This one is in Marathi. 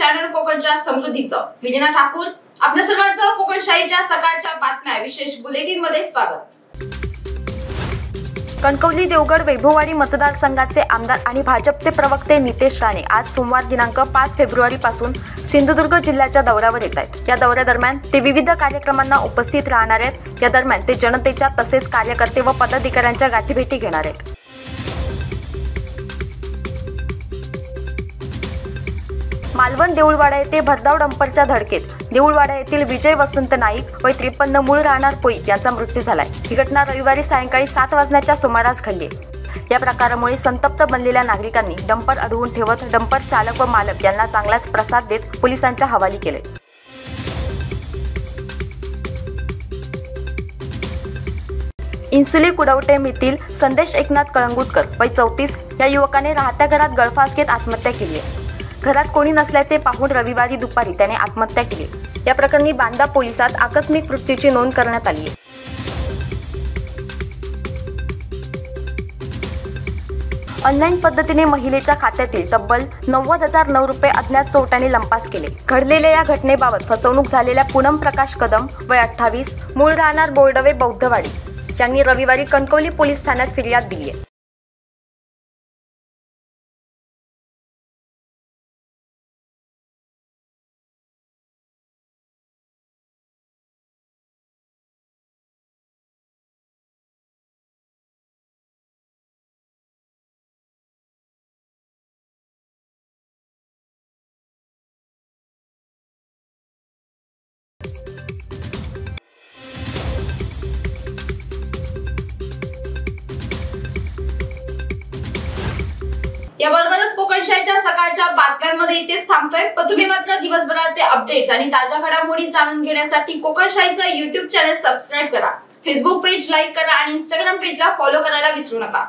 चॅनल कोकणच्या समृद्धीचं लीना ठाकूर आपल्या सर्वांचं कोकणशाहीच्या सकाळच्या बातम्या विशेष बुलेटिन मध्ये स्वागत। कणकवली देवगड वैभववाडी मतदारसंघाचे आमदार आणि भाजपचे प्रवक्ते नितेश राणे आज सोमवार दिनांक 5 फेब्रुवारी पासून सिंधुदुर्ग जिल्ह्याच्या दौऱ्यावर येत आहेत। या दौऱ्यादरम्यान ते विविध कार्यक्रमांना उपस्थित राहणार आहेत। या दरम्यान ते जनतेच्या तसेच कार्यकर्ते व पदाधिकाऱ्यांच्या गाठीभेटी घेणार आहेत। मालवण देऊळवाडा येथे भरधाव डंपरच्या धडकेत देऊळवाडा येथील विजय वसंत नाईक वय 53 मूळ राहणार पोई यांचा मृत्यू झालाय। ही घटना रविवारी सायंकाळी 7 वाजण्याच्या सुमारास घडली। या प्रकारामुळे संतप्त बनलेल्या नागरिकांनी डंपर अडवून ठेवत डंपर चालक व मालक यांना चांगलाच प्रसाद देत पोलिसांच्या हवाली केले। इन्सुली कुडवटेम येथील संदेश एकनाथ कळंगुटकर वय 34 या युवकाने राहत्या घरात गळफास घेत आत्महत्या केली आहे। घरात कोणी नसल्याचे पाहून रविवारी दुपारी त्याने आत्महत्या केली। या प्रकरणी बांदा पोलिसात आकस्मिक मृत्यूची नोंद करण्यात आली आहे। ऑनलाईन पद्धतीने महिलेच्या खात्यातील तब्बल 90,009 रुपये अज्ञात चोरट्यांनी लंपास केले। घडलेल्या या घटनेबाबत फसवणूक झालेल्या पूनम प्रकाश कदम वय 28 मूळ राहणार बोर्डवे बौद्धवाडी यांनी रविवारी कणकवली पोलीस ठाण्यात फिर्याद दिली आहे। याबरोबरच कोकणशाहीच्या सकाळच्या बातम्यांमध्ये इथेच थांबतोय। पण तुम्ही मात्र दिवसभराचे अपडेट्स आणि ताज्या घडामोडी जाणून घेण्यासाठी कोकणशाहीचं YouTube चॅनल सबस्क्राइब करा, फेसबुक पेज लाईक करा आणि Instagram पेजला फॉलो करायला विसरू नका।